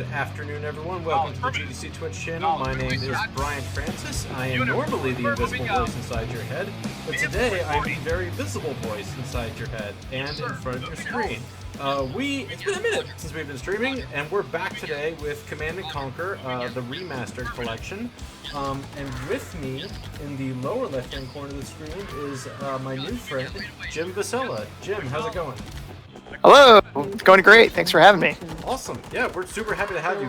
Good afternoon, everyone. Welcome to the GDC Twitch channel. My name is Brian Francis. I am normally the invisible voice inside your head, but today I'm the very visible voice inside your head and in front of your screen. It's been a minute since we've been streaming, and we're back today with Command & Conquer, the Remastered Collection. And with me, in the lower left-hand corner of the screen, is my new friend, Jim Vasella. Jim, how's it going? Hello, it's going great. Thanks for having me. Awesome. Yeah, we're super happy to have you.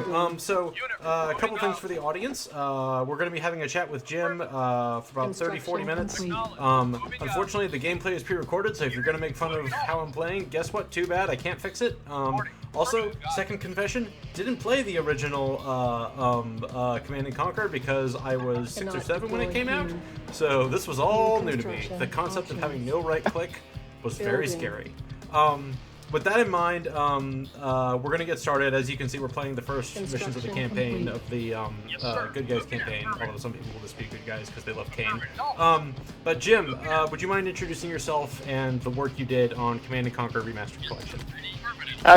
A couple things for the audience. We're going to be having a chat with Jim for about 30-40 minutes. Unfortunately, the gameplay is pre-recorded, so if you're going to make fun of how I'm playing, guess what? Too bad. I can't fix it. Also, second confession, didn't play the original Command & Conquer because I was 6 or 7 when it came out. So this was all new to me. The concept of having no right-click was very scary. With that in mind, we're going to get started. As you can see, we're playing the first missions of the campaign of the Good Guys campaign, although some people will just be good guys because they love Kane. But Jim, would you mind introducing yourself and the work you did on Command & Conquer Remastered Collection?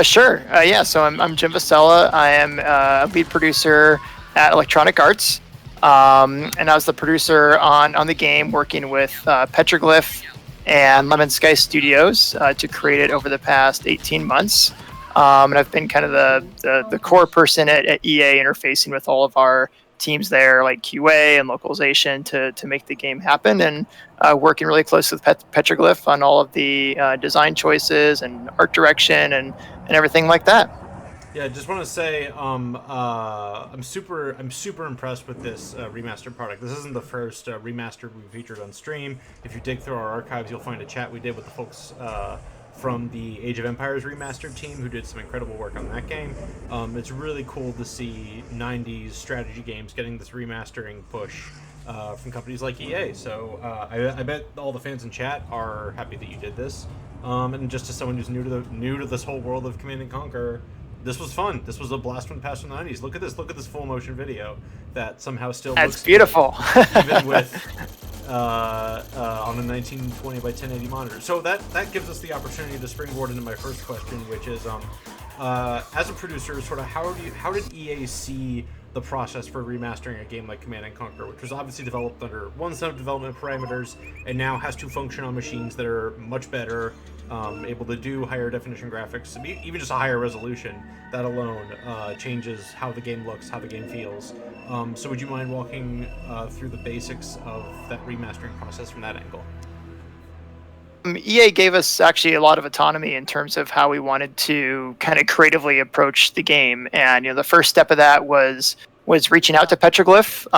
Sure. So I'm Jim Vasella. I am a lead producer at Electronic Arts, and I was the producer on the game, working with Petroglyph and Lemon Sky Studios to create it over the past 18 months. And I've been kind of the core person at EA, interfacing with all of our teams there, like QA and localization, to make the game happen, and working really close with Petroglyph on all of the design choices and art direction and everything like that. Yeah, I just want to say I'm super impressed with this remastered product. This isn't the first remaster we've featured on stream. If you dig through our archives, you'll find a chat we did with the folks from the Age of Empires remastered team who did some incredible work on that game. It's really cool to see 90s strategy games getting this remastering push from companies like EA. So I bet all the fans in chat are happy that you did this. And just as someone who's new to this whole world of Command & Conquer, this was fun. This was a blast from the past from the 90s. Look at this. Look at this full motion video that somehow still looks beautiful. Even with on a 1920 by 1080 monitor. So that gives us the opportunity to springboard into my first question, which is as a producer, sort of how did EA see the process for remastering a game like Command & Conquer, which was obviously developed under one set of development parameters and now has to function on machines that are much better, able to do higher definition graphics, even just a higher resolution. That alone changes how the game looks, how the game feels. So would you mind walking through the basics of that remastering process from that angle? EA gave us actually a lot of autonomy in terms of how we wanted to kind of creatively approach the game, and the first step of that was reaching out to Petroglyph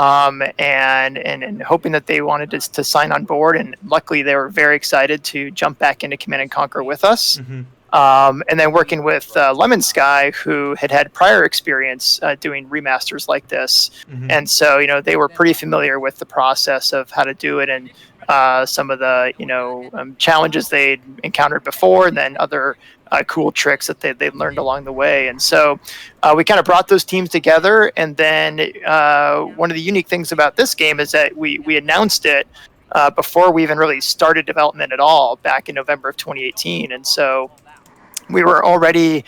and hoping that they wanted to sign on board, and luckily they were very excited to jump back into Command & Conquer with us. Mm-hmm. And then working with Lemon Sky, who had prior experience doing remasters like this. Mm-hmm. And so they were pretty familiar with the process of how to do it, and some of the challenges they'd encountered before, and then other cool tricks that they'd learned along the way. And so we kind of brought those teams together, and then one of the unique things about this game is that we announced it before we even really started development at all, back in November of 2018. And so we were already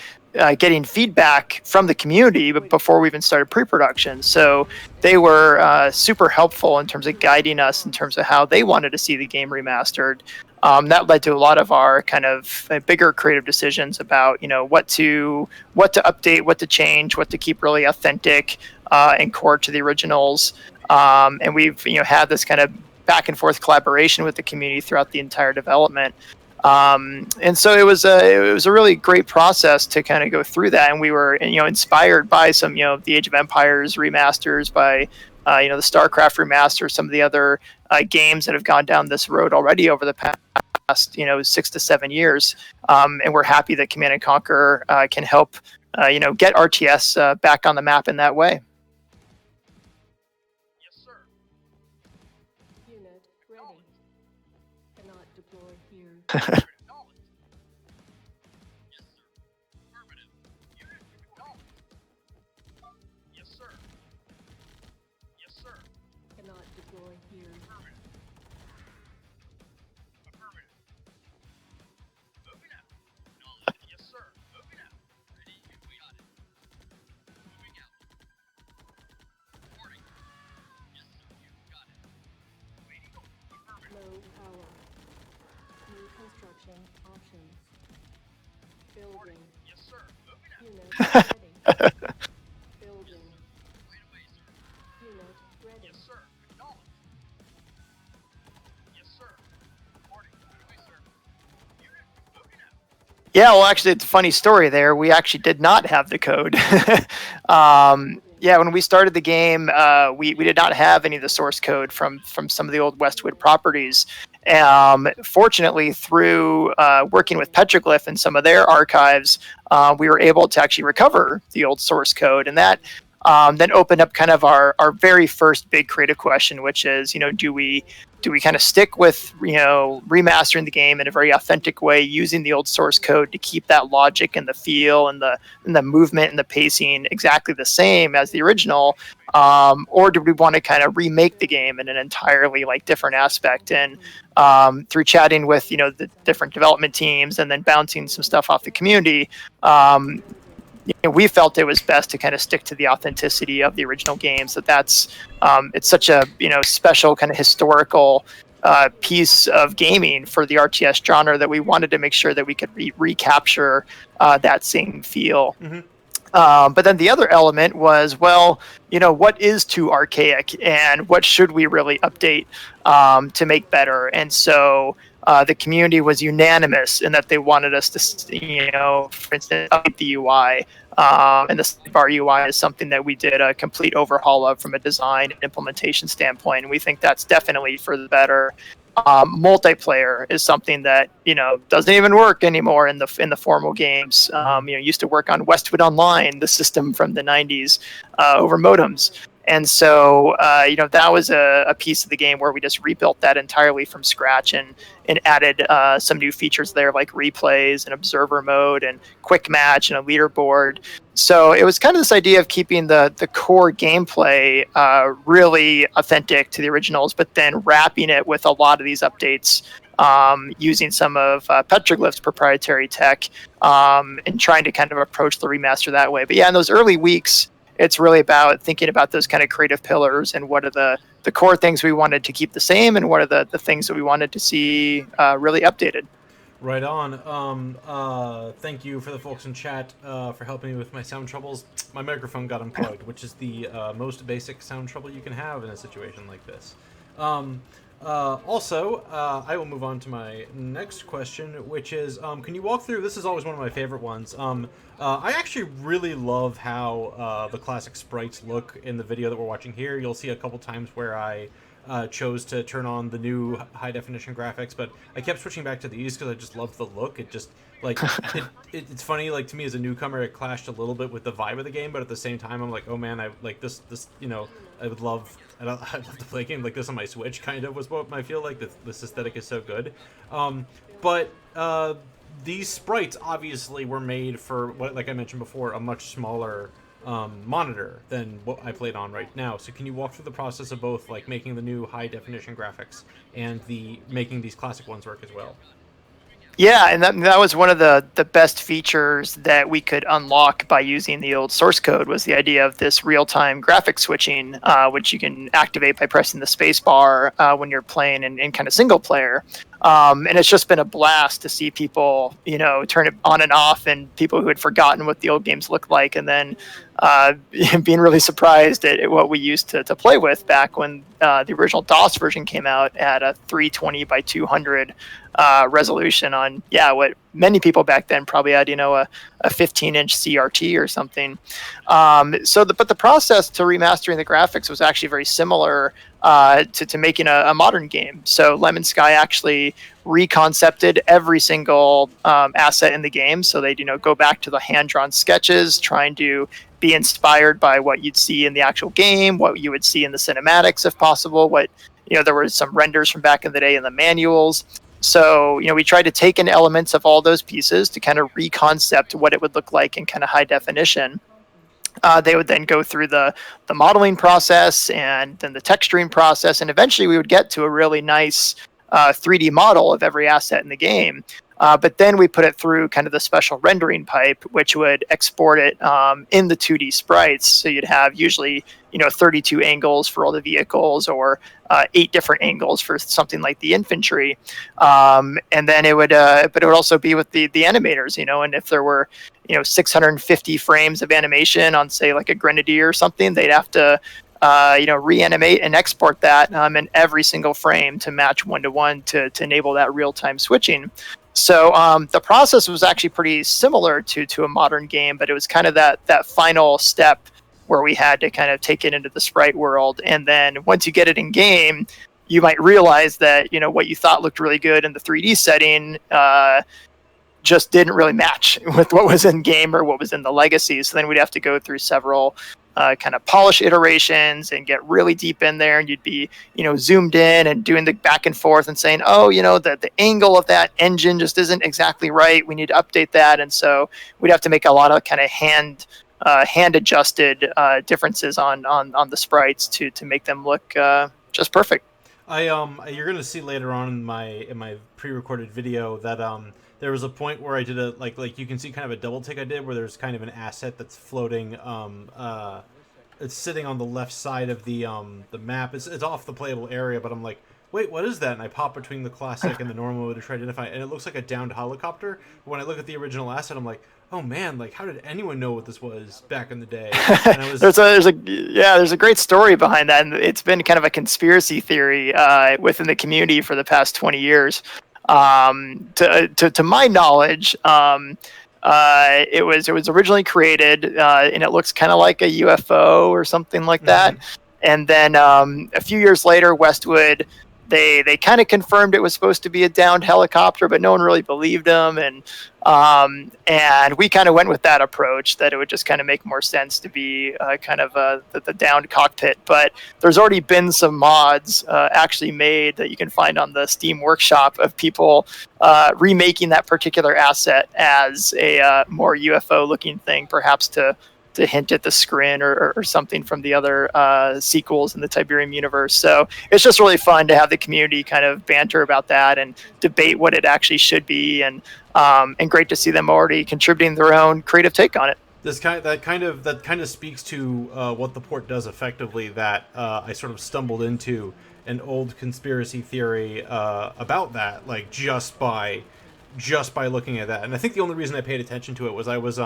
getting feedback from the community before we even started pre-production. So they were super helpful in terms of guiding us in terms of how they wanted to see the game remastered. That led to a lot of our kind of bigger creative decisions about what to update, what to change, what to keep really authentic and core to the originals. And we've had this kind of back and forth collaboration with the community throughout the entire development. And so it was a really great process to kind of go through that, and we were inspired by some the Age of Empires remasters, by the StarCraft remaster, some of the other games that have gone down this road already over the past 6 to 7 years, and we're happy that Command & Conquer can help get RTS back on the map in that way. Yeah, well, actually, it's a funny story there. We actually did not have the code. Yeah, when we started the game, we did not have any of the source code from some of the old Westwood properties. Fortunately, through working with Petroglyph and some of their archives, we were able to actually recover the old source code, and that then opened up kind of our very first big creative question, which is, do we kind of stick with, remastering the game in a very authentic way, using the old source code to keep that logic and the feel and the movement and the pacing exactly the same as the original, or do we want to kind of remake the game in an entirely different aspect? And through chatting with the different development teams and then bouncing some stuff off the community, we felt it was best to kind of stick to the authenticity of the original games. That's it's such a special kind of historical piece of gaming for the RTS genre that we wanted to make sure that we could recapture that same feel. Mm-hmm. But then the other element was, what is too archaic and what should we really update to make better? And so the community was unanimous in that they wanted us to, for instance, update the UI. And the sidebar UI is something that we did a complete overhaul of from a design and implementation standpoint. And we think that's definitely for the better. Multiplayer is something that doesn't even work anymore in the formal games. Used to work on Westwood Online, the system from the 90s, over modems. And so, that was a piece of the game where we just rebuilt that entirely from scratch and added some new features there, like replays and observer mode and quick match and a leaderboard. So it was kind of this idea of keeping the core gameplay really authentic to the originals, but then wrapping it with a lot of these updates, using some of Petroglyph's proprietary tech, and trying to kind of approach the remaster that way. But yeah, in those early weeks, it's really about thinking about those kind of creative pillars and what are the core things we wanted to keep the same and what are the things that we wanted to see really updated. Right on. Thank you for the folks in chat for helping me with my sound troubles. My microphone got unplugged, which is the most basic sound trouble you can have in a situation like this. Also, I will move on to my next question, which is, can you walk through, this is always one of my favorite ones, I actually really love how the classic sprites look in the video that we're watching here. You'll see a couple times where I chose to turn on the new high-definition graphics, but I kept switching back to these because I just love the look. It just, it's funny, to me as a newcomer, it clashed a little bit with the vibe of the game, but at the same time, I'm like, oh man, I like this, I'd love to play a game like this on my Switch, kind of, was what I feel like. This aesthetic is so good. But these sprites obviously were made for, like I mentioned before, a much smaller monitor than what I played on right now. So can you walk through the process of both, making the new high-definition graphics and making these classic ones work as well? Yeah, and that was one of the best features that we could unlock by using the old source code, was the idea of this real-time graphic switching, which you can activate by pressing the space bar when you're playing in kind of single player. And it's just been a blast to see people, turn it on and off, and people who had forgotten what the old games looked like, and then being really surprised at what we used to play with back when the original DOS version came out at a 320 by 200 resolution on, what many people back then probably had, a 15-inch CRT or something. But the process to remastering the graphics was actually very similar to making a modern game. So Lemon Sky actually reconcepted every single asset in the game. So they go back to the hand-drawn sketches, trying to be inspired by what you'd see in the actual game, what you would see in the cinematics if possible, there were some renders from back in the day in the manuals. So, we tried to take in elements of all those pieces to kind of reconcept what it would look like in kind of high definition. They would then go through the modeling process and then the texturing process, and eventually we would get to a really nice 3D model of every asset in the game. But then we put it through kind of the special rendering pipe, which would export it in the 2D sprites. So you'd have usually 32 angles for all the vehicles, or 8 different angles for something like the infantry. And then it would, but it would also be with the animators, and if there were 650 frames of animation on, say, like a grenadier or something, they'd have to reanimate and export that in every single frame to match 1-to-1 to enable that real-time switching. So the process was actually pretty similar to a modern game, but it was kind of that final step where we had to kind of take it into the sprite world. And then once you get it in game, you might realize that what you thought looked really good in the 3D setting just didn't really match with what was in game or what was in the legacy. So then we'd have to go through several kind of polish iterations and get really deep in there, and you'd be zoomed in and doing the back and forth and saying, the angle of that engine just isn't exactly right, we need to update that. And so we'd have to make a lot of kind of hand adjusted differences on the sprites to make them look just perfect. You're gonna see later on in my pre-recorded video that there was a point where I did a like you can see kind of a double take I did, where there's kind of an asset that's floating. It's sitting on the left side of the map. It's off the playable area, but I'm like, wait, what is that? And I pop between the classic and the normal mode to try to identify it, and it looks like a downed helicopter. But when I look at the original asset, I'm like, oh man, like how did anyone know what this was back in the day? And I was... there's a great story behind that, and it's been kind of a conspiracy theory within the community for the past 20 years. To my knowledge, it was originally created, and it looks kind of like a UFO or something like that. And then a few years later, Westwood, they kind of confirmed it was supposed to be a downed helicopter, but no one really believed them. And we kind of went with that approach, that it would just kind of make more sense to be kind of the downed cockpit. But there's already been some mods actually made that you can find on the Steam Workshop of people remaking that particular asset as a more UFO-looking thing, perhaps to hint at the Skrin or something from the other sequels in the Tiberium universe. So it's just really fun to have the community kind of banter about that and debate what it actually should be, and great to see them already contributing their own creative take on it. That kind of speaks to what the port does effectively. That I sort of stumbled into an old conspiracy theory about that, like just by looking at that. And I think the only reason I paid attention to it was I was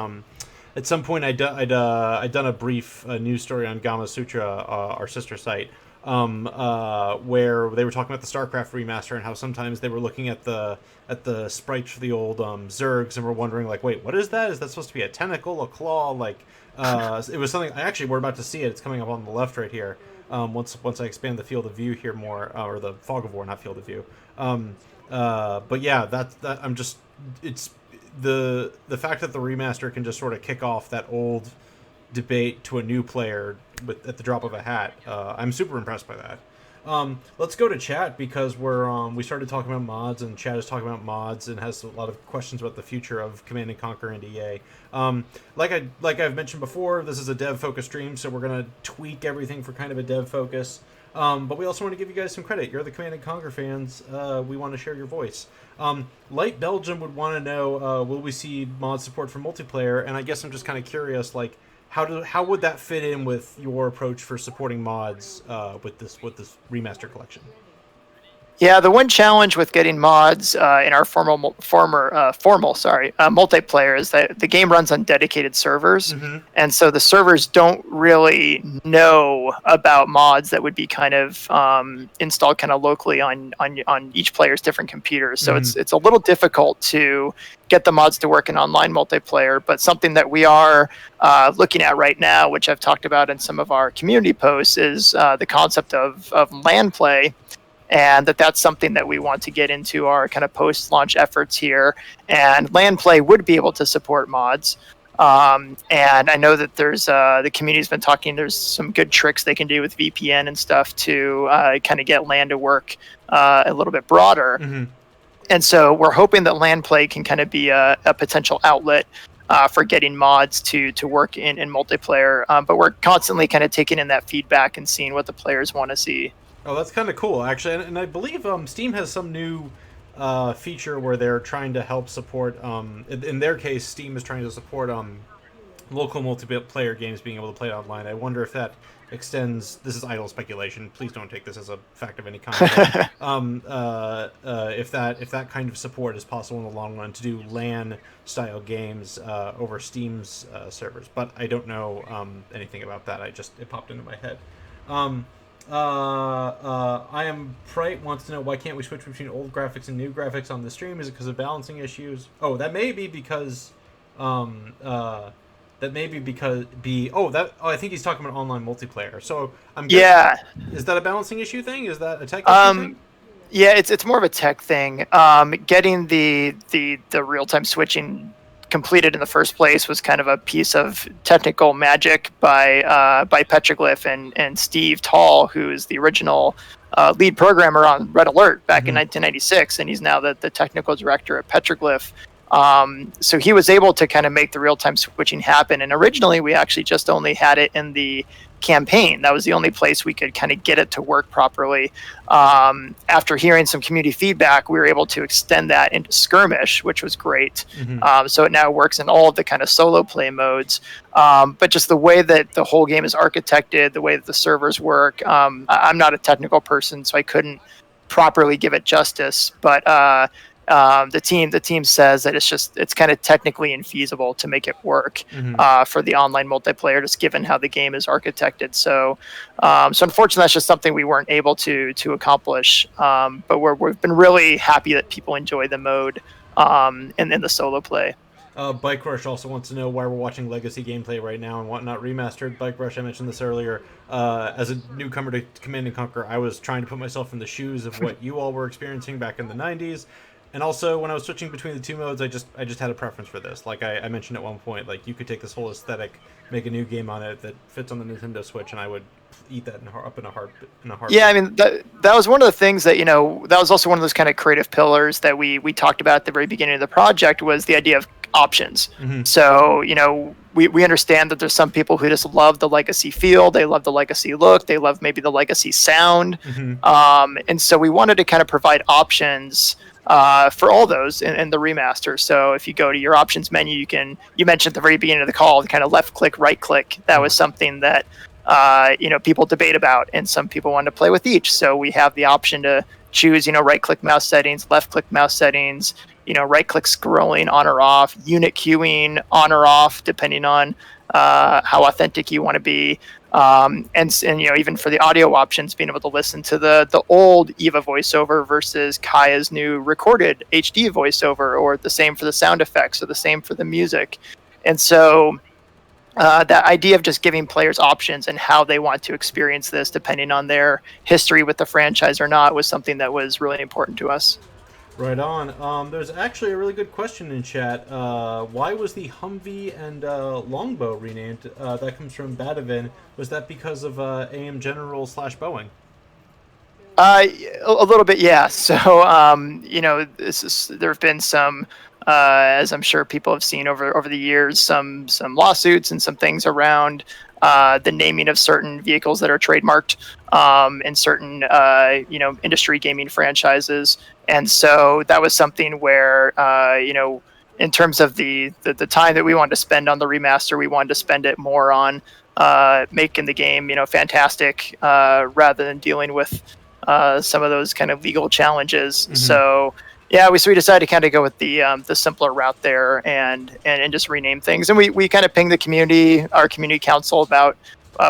at some point I'd done a brief news story on Gamma Sutra, our sister site, where they were talking about the StarCraft remaster and how sometimes they were looking at the sprites for the old Zergs and were wondering, like, wait, what is that? Is that supposed to be a tentacle, a claw? Like, it was something. Actually, we're about to see it. It's coming up on the left right here. Once I expand the field of view here more, or the fog of war, not field of view. But yeah, that I'm just it's. The fact that the remaster can just sort of kick off that old debate to a new player at the drop of a hat, I'm super impressed by that. Let's go to chat, because we started talking about mods, and chat is talking about mods and has a lot of questions about the future of Command and Conquer and EA. Like I've mentioned before, this is a dev focus stream, so we're gonna tweak everything for kind of a dev focus. But we also want to give you guys some credit. You're the Command & Conquer fans. We want to share your voice. Light Belgium would want to know, will we see mod support for multiplayer? And I guess I'm just kind of curious, like, how would that fit in with your approach for supporting mods with this remaster collection? Yeah, the one challenge with getting mods in our formal multiplayer is that the game runs on dedicated servers, and so the servers don't really know about mods that would be kind of installed kind of locally on each player's different computers. So it's a little difficult to get the mods to work in online multiplayer, but something that we are looking at right now, which I've talked about in some of our community posts, is the concept of LAN play. And that's something that we want to get into our kind of post-launch efforts here. And LAN play would be able to support mods. And I know that there's the community's been talking. There's some good tricks they can do with VPN and stuff to kind of get LAN to work a little bit broader. And so we're hoping that LAN play can kind of be a potential outlet for getting mods to work in multiplayer. But we're constantly kind of taking in that feedback and seeing what the players want to see. Oh, that's kind of cool, actually. And I believe Steam has some new feature where they're trying to help support. In their case, Steam is trying to support local multiplayer games being able to play online. I wonder if that extends. This is idle speculation. Please don't take this as a fact of any kind. If that kind of support is possible in the long run to do LAN style games over Steam's servers, but I don't know anything about that. It popped into my head. I am Prite wants to know why can't we switch between old graphics and new graphics on the stream? Is it because of balancing issues? Oh, that may be because I think he's talking about online multiplayer. So I'm guessing, Yeah. Is that a balancing issue thing? Is that a tech issue thing? Yeah, it's more of a tech thing. Getting the real time switching completed in the first place was kind of a piece of technical magic by Petroglyph and Steve Tall, who is the original lead programmer on Red Alert back in 1996, and he's now the technical director at Petroglyph. So he was able to kind of make the real-time switching happen. And originally, we actually just only had it in the campaign. That was the only place we could kind of get it to work properly. After hearing some community feedback, we were able to extend that into Skirmish, which was great. So it now works in all of the kind of solo play modes. But just the way that the whole game is architected, the way that the servers work, I'm not a technical person, so I couldn't properly give it justice. But the team says that it's kind of technically infeasible to make it work for the online multiplayer, just given how the game is architected. So unfortunately, that's just something we weren't able to accomplish. But we've been really happy that people enjoy the mode and in the solo play. Bike Rush also wants to know why we're watching Legacy gameplay right now and whatnot remastered. Bike Rush, I mentioned this earlier. As a newcomer to Command & Conquer, I was trying to put myself in the shoes of what you all were experiencing back in the 90s. And also, when I was switching between the two modes, I just had a preference for this. Like I mentioned at one point, like you could take this whole aesthetic, make a new game on it that fits on the Nintendo Switch, and I would eat that up in a heartbeat. Yeah, I mean that was one of the things that that was also one of those kind of creative pillars that we talked about at the very beginning of the project, was the idea of options. So we understand that there's some people who just love the Legacy feel, they love the Legacy look, they love maybe the Legacy sound, and so we wanted to kind of provide options for all those in the remaster. So if you go to your options menu, you mentioned at the very beginning of the call, the kind of left click, right click. That was something that people debate about, and some people want to play with each. So we have the option to choose, right click mouse settings, left click mouse settings, right click scrolling on or off, unit queuing on or off, depending on how authentic you want to be. And even for the audio options, being able to listen to the old Eva voiceover versus Kaya's new recorded HD voiceover, or the same for the sound effects, or the same for the music. And so that idea of just giving players options and how they want to experience this, depending on their history with the franchise or not, was something that was really important to us. Right on. There's actually a really good question in chat. Why was the Humvee and Longbow renamed? That comes from Badavin. Was that because of AM General / Boeing? A little bit, yeah. So, there have been some, as I'm sure people have seen over the years, some lawsuits and some things around the naming of certain vehicles that are trademarked in certain, industry gaming franchises. And so that was something where, in terms of the time that we wanted to spend on the remaster, we wanted to spend it more on making the game, fantastic, rather than dealing with some of those kind of legal challenges. So yeah, we decided to kind of go with the simpler route there and just rename things. And we kind of pinged our community council about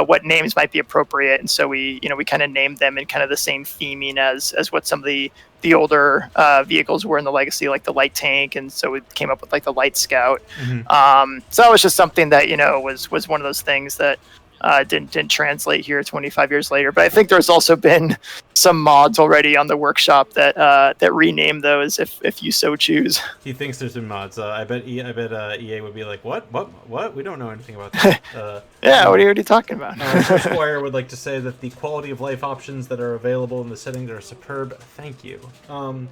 what names might be appropriate. And so we kind of named them in kind of the same theming as what some of the older vehicles were in the Legacy, like the Light Tank. And so we came up with like the Light Scout. So that was just something that, was one of those things that didn't translate here 25 years later. But I think there's also been some mods already on the workshop that rename those if you so choose. He thinks there's been mods. I bet EA would be like, what? We don't know anything about that. Yeah, what are you talking about? Squire would like to say that the quality of life options that are available in the settings are superb. Thank you. I'm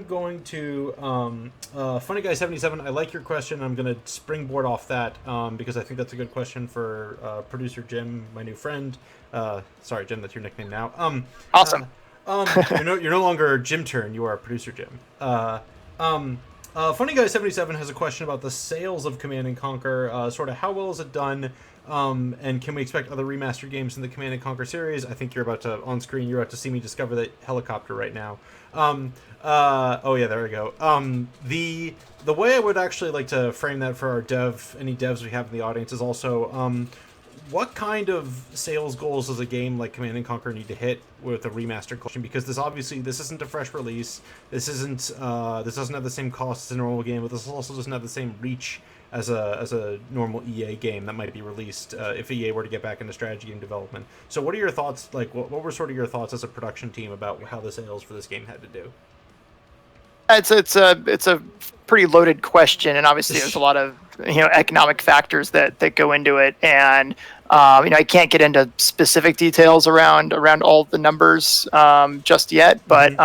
going to Funny Guy 77. I like your question. I'm going to springboard off that because I think that's a good question for producer Jim, my new friend. Sorry, Jim, that's your nickname now. Awesome. You're no longer Jim Turn. You are producer Jim. Funny Guy 77 has a question about the sales of Command and Conquer. Sort of how well is it done, and can we expect other remastered games in the Command and Conquer series? I think you're about to see me discover that helicopter right now. Oh yeah, there we go. The way I would actually like to frame that for any devs we have in the audience is also, what kind of sales goals does a game like Command & Conquer need to hit with a remastered collection? Because this isn't a fresh release. This doesn't have the same cost as a normal game, but this also doesn't have the same reach as a normal EA game that might be released if EA were to get back into strategy game development. So what are your thoughts, like what were sort of your thoughts as a production team about how the sales for this game had to do? It's a pretty loaded question, and obviously there's a lot of economic factors that go into it, and I can't get into specific details around all the numbers just yet, but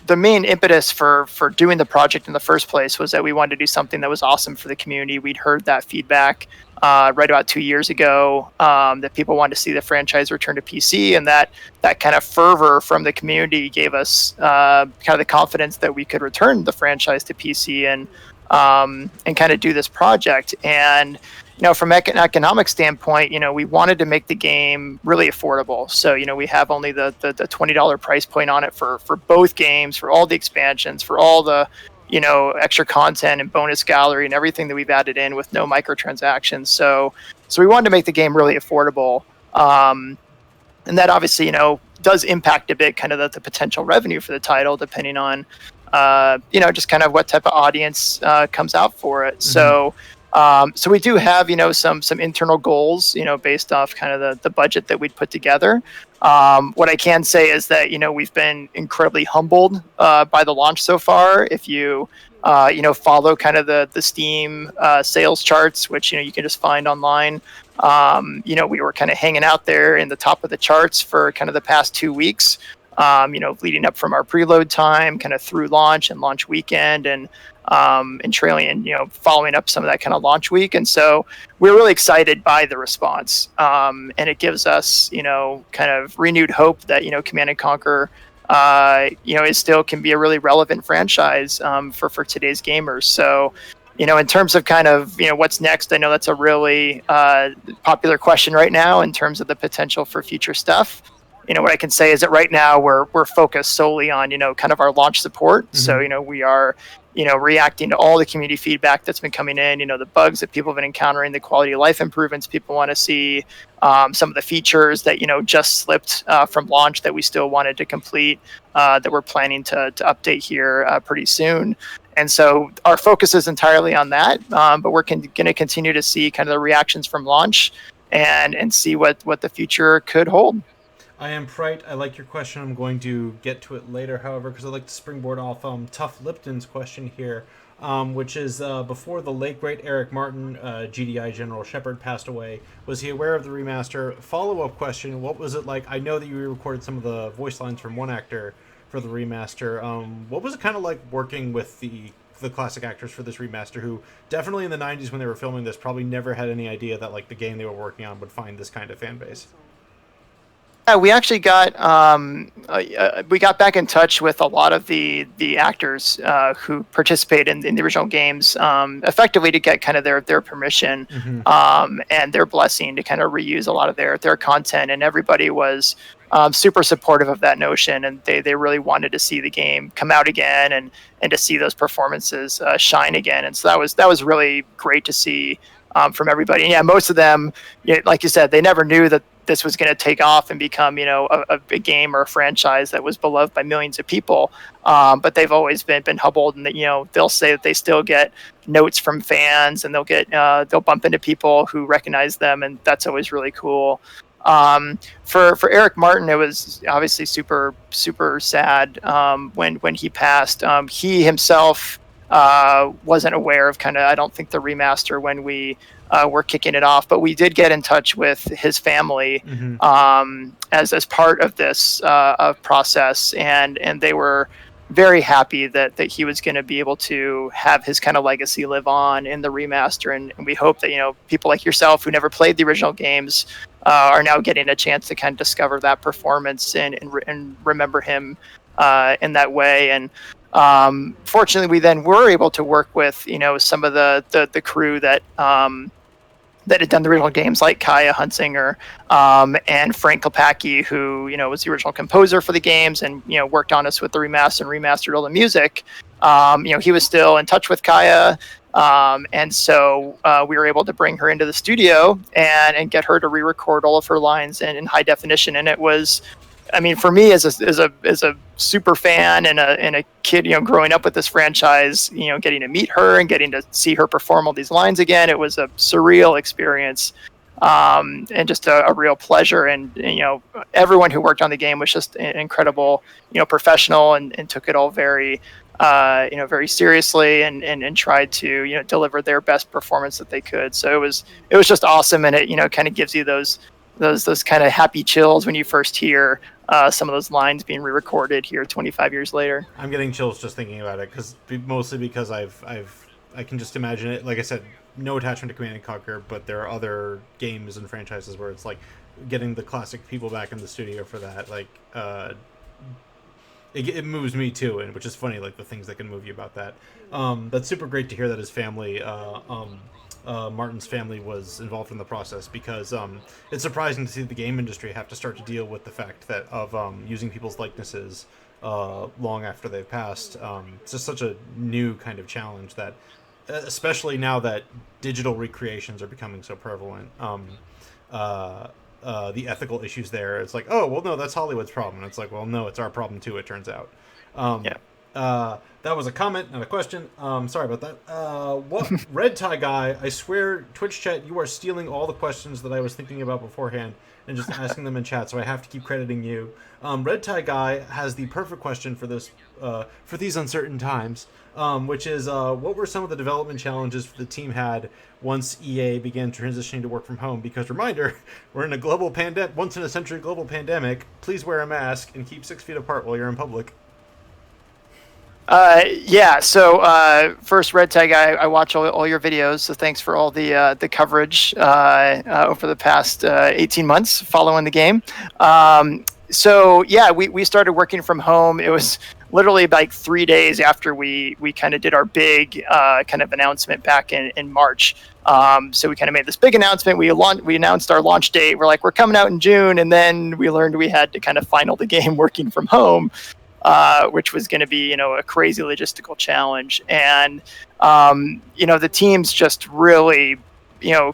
the main impetus for doing the project in the first place was that we wanted to do something that was awesome for the community. We'd heard that feedback right about 2 years ago, that people wanted to see the franchise return to PC, and that kind of fervor from the community gave us kind of the confidence that we could return the franchise to PC and kind of do this project. And from an economic standpoint, we wanted to make the game really affordable. So, we have only the $20 price point on it for both games, for all the expansions, for all the, extra content and bonus gallery and everything that we've added in with no microtransactions. So we wanted to make the game really affordable. And that obviously, does impact a bit kind of the potential revenue for the title, depending on, just kind of what type of audience comes out for it. Mm-hmm. So we do have, some internal goals, based off kind of the budget that we'd put together. What I can say is that, we've been incredibly humbled by the launch so far. If you, follow kind of the Steam sales charts, which, you can just find online, we were kind of hanging out there in the top of the charts for kind of the past 2 weeks, leading up from our preload time kind of through launch and launch weekend and trailing and following up some of that kind of launch week. And so we're really excited by the response, and it gives us kind of renewed hope that Command and Conquer it still can be a really relevant franchise for today's gamers. So in terms of kind of what's next, I know that's a really popular question right now in terms of the potential for future stuff. What I can say is that right now we're focused solely on kind of our launch support. Mm-hmm. So we are reacting to all the community feedback that's been coming in, the bugs that people have been encountering, the quality of life improvements people want to see, some of the features that, just slipped from launch that we still wanted to complete, that we're planning to update here pretty soon. And so our focus is entirely on that, but we're going to continue to see kind of the reactions from launch and see what the future could hold. I am Prite. I like your question. I'm going to get to it later, however, because I'd like to springboard off Tough Lipton's question here, which is before the late, great Eric Martin, GDI General Shepard, passed away, was he aware of the remaster? Follow-up question, what was it like? I know that you recorded some of the voice lines from one actor for the remaster. What was it kind of like working with the classic actors for this remaster, who definitely in the 90s when they were filming this probably never had any idea that like the game they were working on would find this kind of fan base? Yeah, we actually got back in touch with a lot of the actors who participated in the original games, effectively to get kind of their permission, mm-hmm. And their blessing to kind of reuse a lot of their content. And everybody was super supportive of that notion, and they really wanted to see the game come out again and to see those performances shine again. And so that was really great to see from everybody. And yeah, most of them, like you said, they never knew that this was going to take off and become, a big game or a franchise that was beloved by millions of people. But they've always been humbled, and that, they'll say that they still get notes from fans, and they'll bump into people who recognize them, and that's always really cool. For Eric Martin, it was obviously super, super sad when he passed. He himself wasn't aware of I don't think the remaster when we were kicking it off, but we did get in touch with his family, mm-hmm. As part of this process, and they were very happy that he was going to be able to have his kind of legacy live on in the remaster, and we hope that people like yourself who never played the original games are now getting a chance to kind of discover that performance and remember him in that way. And fortunately, we then were able to work with some of the crew that had done the original games, like Kaya Hunsinger and Frank Kopacki, who was the original composer for the games and worked on us with the remaster and remastered all the music. He was still in touch with Kaya, and so we were able to bring her into the studio and get her to re-record all of her lines in high definition. And it was, I mean, for me as a super fan and a kid, growing up with this franchise, getting to meet her and getting to see her perform all these lines again, it was a surreal experience, and just a real pleasure. And everyone who worked on the game was just incredible, professional, and took it all very, very seriously, and tried to deliver their best performance that they could. So it was just awesome, and it kind of gives you those kind of happy chills when you first hear some of those lines being re-recorded here 25 years later. I'm getting chills just thinking about it, mostly because I can just imagine it. Like I said, no attachment to Command & Conquer, but there are other games and franchises where it's like getting the classic people back in the studio for that. Like, it moves me too, and which is funny, like the things that can move you about that. That's super great to hear that his family, Martin's family, was involved in the process, because it's surprising to see the game industry have to start to deal with the fact that of using people's likenesses long after they've passed. It's just such a new kind of challenge that, especially now that digital recreations are becoming so prevalent, the ethical issues there. It's like, oh, well, no, that's Hollywood's problem. And it's like, well, no, it's our problem too, it turns out. That was a comment, not a question. Sorry about that. What Red Tie Guy, I swear, Twitch chat, you are stealing all the questions that I was thinking about beforehand and just asking them in chat, so I have to keep crediting you. Red Tie Guy has the perfect question for this, for these uncertain times, which is, what were some of the development challenges the team had once EA began transitioning to work from home? Because, reminder, we're in a global once-in-a-century global pandemic. Please wear a mask and keep 6 feet apart while you're in public. So first, Red Tag, I watch all your videos, so thanks for all the coverage over the past 18 months following the game. We started working from home. It was literally like 3 days after we kind of did our big kind of announcement back in March. So we kind of made this big announcement. We announced our launch date. We're like, we're coming out in June, and then we learned we had to kind of final the game working from home. Which was going to be, a crazy logistical challenge. And, the teams just really,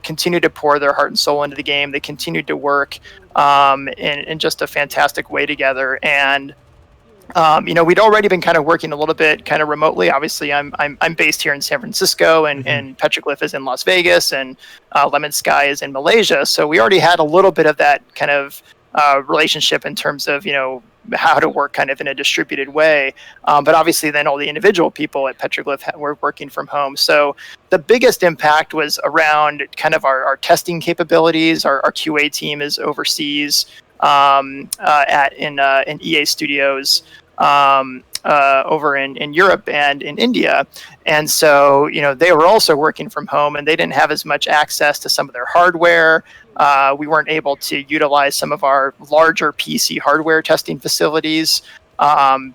continued to pour their heart and soul into the game. They continued to work in just a fantastic way together. And, we'd already been kind of working a little bit kind of remotely. Obviously, I'm based here in San Francisco, and Petroglyph is in Las Vegas, and Lemon Sky is in Malaysia. So we already had a little bit of that kind of relationship in terms of, how to work kind of in a distributed way. But obviously then all the individual people at Petroglyph were working from home. So the biggest impact was around kind of our testing capabilities. Our QA team is overseas in EA Studios over in Europe and in India. And so, they were also working from home, and they didn't have as much access to some of their hardware. We weren't able to utilize some of our larger PC hardware testing facilities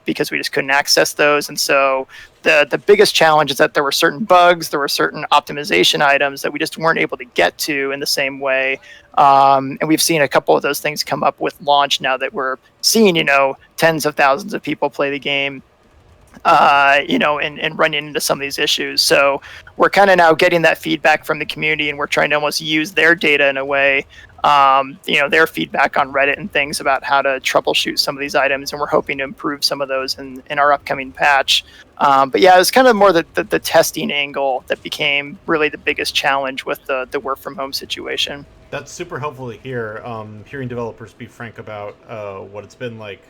because we just couldn't access those. And so the biggest challenge is that there were certain bugs, there were certain optimization items that we just weren't able to get to in the same way. And we've seen a couple of those things come up with launch now that we're seeing, tens of thousands of people play the game. And running into some of these issues. So we're kind of now getting that feedback from the community, and we're trying to almost use their data in a way, their feedback on Reddit and things about how to troubleshoot some of these items. And we're hoping to improve some of those in our upcoming patch. But yeah, it was kind of more the testing angle that became really the biggest challenge with the work from home situation. That's super helpful to hear, hearing developers be frank about what it's been like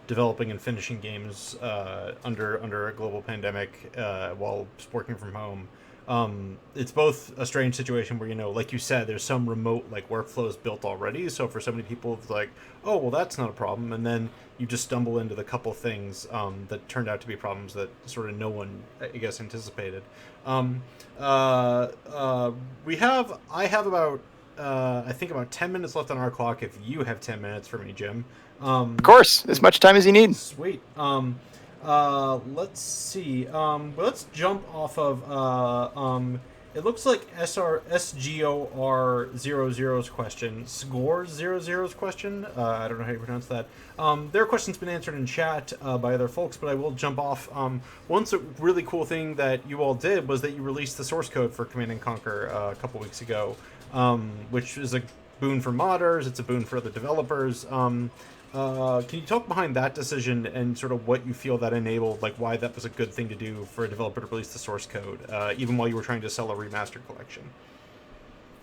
developing and finishing games under a global pandemic while working from home. it's both a strange situation where, like you said, there's some remote like workflows built already. So for so many people, it's like, oh, well, that's not a problem. And then you just stumble into the couple things that turned out to be problems that sort of no one, I guess, anticipated. I have about, I think about 10 minutes left on our clock if you have 10 minutes for me, Jim. Of course, as much time as you need. Sweet. Let's see. Let's jump off of, it looks like SGOR00's question, Score00's question. I don't know how you pronounce that. Their question's been answered in chat by other folks, but I will jump off. One really cool thing that you all did was that you released the source code for Command & Conquer a couple weeks ago, which is a boon for modders. It's a boon for other developers. Can you talk behind that decision and sort of what you feel that enabled, like why that was a good thing to do for a developer to release the source code, even while you were trying to sell a remastered collection?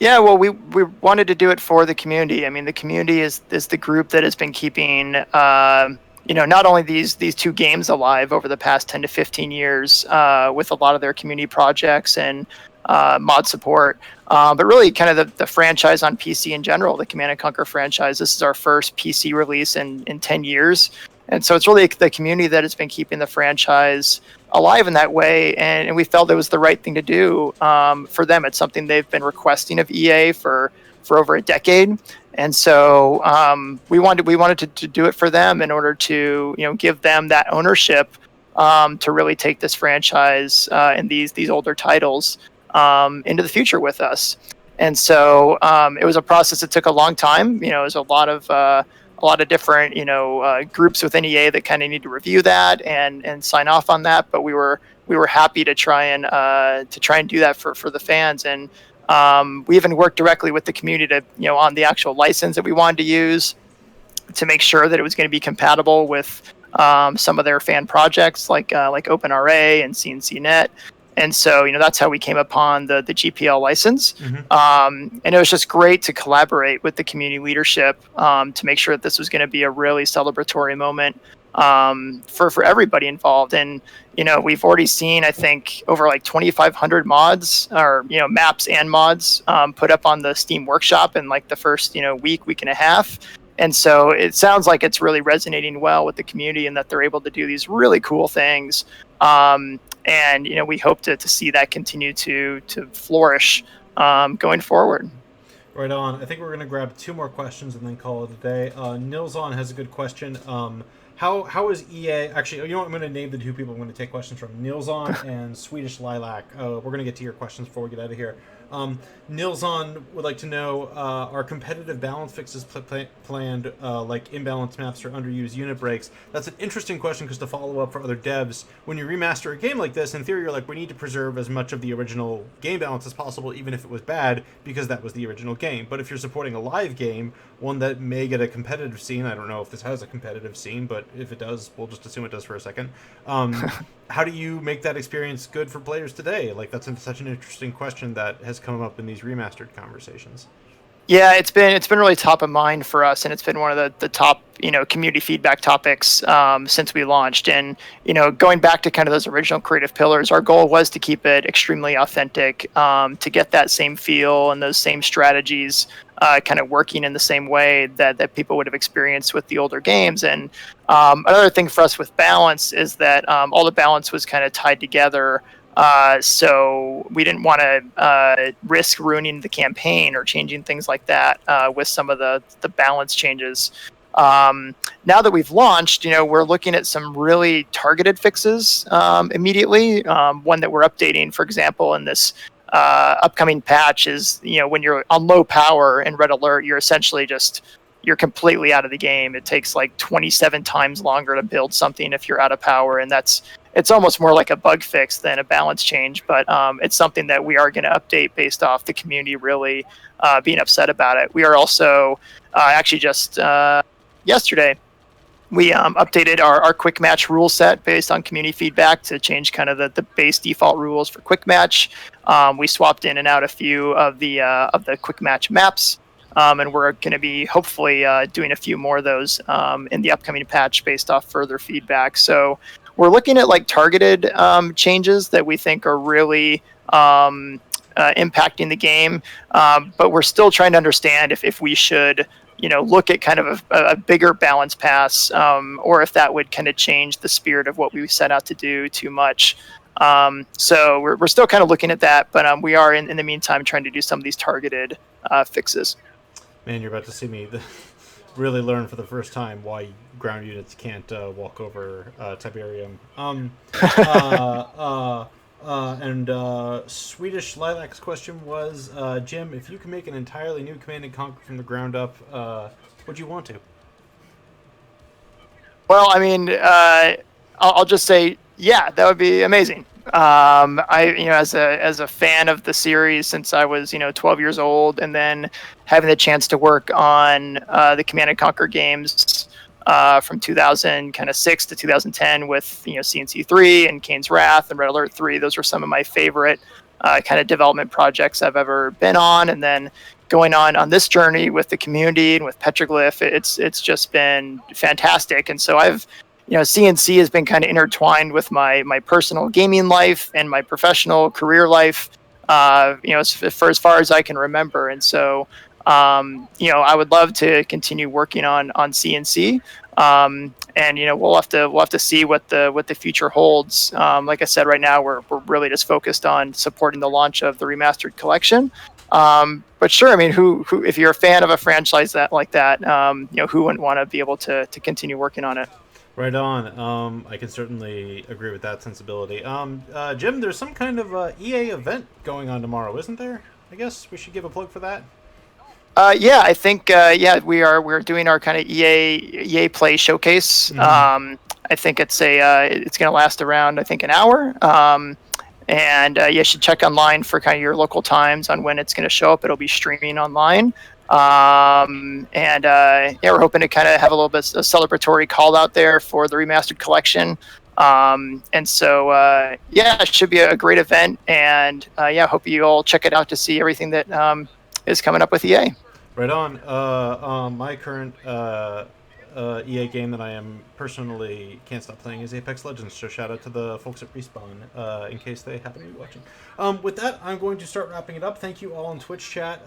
Yeah, well, we wanted to do it for the community. I mean, the community is the group that has been keeping, not only these two games alive over the past 10 to 15 years with a lot of their community projects and mod support, but really kind of the franchise on PC in general, the Command & Conquer franchise. This is our first PC release in 10 years. And so it's really the community that has been keeping the franchise alive in that way. And we felt it was the right thing to do for them. It's something they've been requesting of EA for over a decade. And so we wanted to do it for them in order to, give them that ownership to really take this franchise and these older titles into the future with us. And so it was a process that took a long time. It was a lot of different groups within EA that kind of need to review that and sign off on that. But we were happy to try and do that for the fans. And we even worked directly with the community to on the actual license that we wanted to use to make sure that it was going to be compatible with some of their fan projects like OpenRA and CNCNet. And so, that's how we came upon the GPL license. Mm-hmm. And it was just great to collaborate with the community leadership to make sure that this was going to be a really celebratory moment for everybody involved. And, we've already seen, I think, over like 2,500 mods or, maps and mods put up on the Steam Workshop in like the first, week and a half. And so it sounds like it's really resonating well with the community and that they're able to do these really cool things. And, we hope to see that continue to flourish going forward. Right on. I think we're going to grab two more questions and then call it a day. Nilzon has a good question. How is EA... Actually, I'm going to name the two people I'm going to take questions from. Nilzon and Swedish Lilac. We're going to get to your questions before we get out of here. Nilzon would like to know, are competitive balance fixes planned, like imbalance maps or underused unit breaks? That's an interesting question because to follow up for other devs, when you remaster a game like this, in theory, you're like, we need to preserve as much of the original game balance as possible, even if it was bad, because that was the original game. But if you're supporting a live game, one that may get a competitive scene, I don't know if this has a competitive scene, but if it does, we'll just assume it does for a second. How do you make that experience good for players today? Like, that's such an interesting question that has come up in these remastered conversations. Yeah, it's been really top of mind for us, and it's been one of the top community feedback topics since we launched. And going back to kind of those original creative pillars, our goal was to keep it extremely authentic, to get that same feel and those same strategies kind of working in the same way that people would have experienced with the older games. And another thing for us with balance is that all the balance was kind of tied together. So we didn't want to risk ruining the campaign or changing things like that with some of the balance changes. Now that we've launched, we're looking at some really targeted fixes immediately. One that we're updating, for example, in this upcoming patch is, when you're on low power in Red Alert, you're essentially you're completely out of the game. It takes like 27 times longer to build something if you're out of power, and it's almost more like a bug fix than a balance change, but it's something that we are going to update based off the community really being upset about it. We are also actually just yesterday, we updated our quick match rule set based on community feedback to change kind of the base default rules for quick match. We swapped in and out a few of the quick match maps. And we're going to be hopefully doing a few more of those in the upcoming patch based off further feedback. So we're looking at like targeted changes that we think are really impacting the game, but we're still trying to understand if we should look at kind of a bigger balance pass, or if that would kind of change the spirit of what we set out to do too much. So we're still kind of looking at that, but we are in the meantime trying to do some of these targeted fixes. Man, you're about to see me really learn for the first time why ground units can't walk over Tiberium. Swedish Lilac's question was, Jim, if you can make an entirely new Command and Conquer from the ground up, would you want to? Well, I mean, I'll just say, yeah, that would be amazing. As a fan of the series since I was 12 years old, and then having the chance to work on the Command and Conquer games from 2006 to 2010 with CNC 3 and Kane's Wrath and Red Alert 3. Those were some of my favorite kind of development projects I've ever been on, and then going on this journey with the community and with Petroglyph, it's just been fantastic. And so I've CNC has been kind of intertwined with my personal gaming life and my professional career life, for as far as I can remember. And so, I would love to continue working on CNC. And we'll have to see what the future holds. Like I said, right now we're really just focused on supporting the launch of the remastered collection. But sure, I mean, who if you're a fan of a franchise like that, who wouldn't want to be able to continue working on it? Right on. I can certainly agree with that sensibility. Jim, there's some kind of EA event going on tomorrow, isn't there? I guess we should give a plug for that. Yeah, I think we're doing our kind of EA Play showcase. Mm-hmm. I think it's going to last around an hour. You should check online for kind of your local times on when it's going to show up. It'll be streaming online. We're hoping to kind of have a little bit of a celebratory call out there for the remastered collection. It should be a great event. And hope you all check it out to see everything that is coming up with EA. Right on. My current EA game that I am personally can't stop playing is Apex Legends, so shout out to the folks at Respawn in case they happen to be watching. With that, I'm going to start wrapping it up. Thank you all in Twitch chat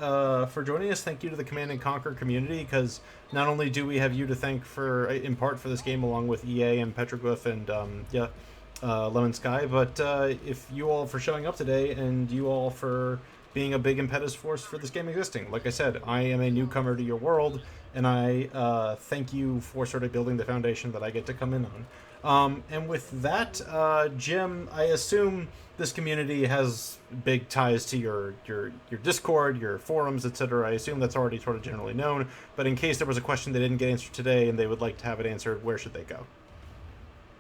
for joining us. Thank you to the Command and Conquer community, because not only do we have you to thank in part for this game along with EA and Petroglyph and Lemon Sky, but if you all for showing up today and you all for being a big impetus force for this game existing. Like I said, I am a newcomer to your world, and I thank you for sort of building the foundation that I get to come in on. And with that, Jim, I assume this community has big ties to your Discord, your forums, etc. I assume that's already sort of generally known, but in case there was a question they didn't get answered today and they would like to have it answered, where should they go?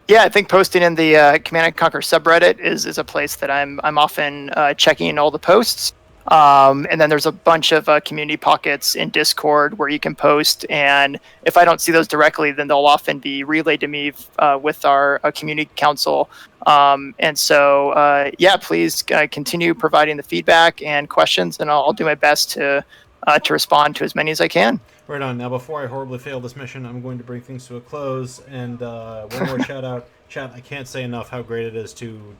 Yeah, I think posting in the Command and Conquer subreddit is a place that I'm often checking all the posts. And then there's a bunch of community pockets in Discord where you can post, and if I don't see those directly, then they'll often be relayed to me with our community council. Please continue providing the feedback and questions, and I'll do my best to respond to as many as I can. Right on. Now, before I horribly fail this mission, I'm going to bring things to a close, and one more shout out. Chat, I can't say enough how great it is to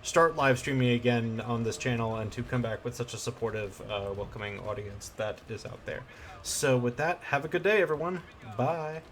start live streaming again on this channel and to come back with such a supportive, welcoming audience that is out there. So with that, have a good day, everyone. Bye.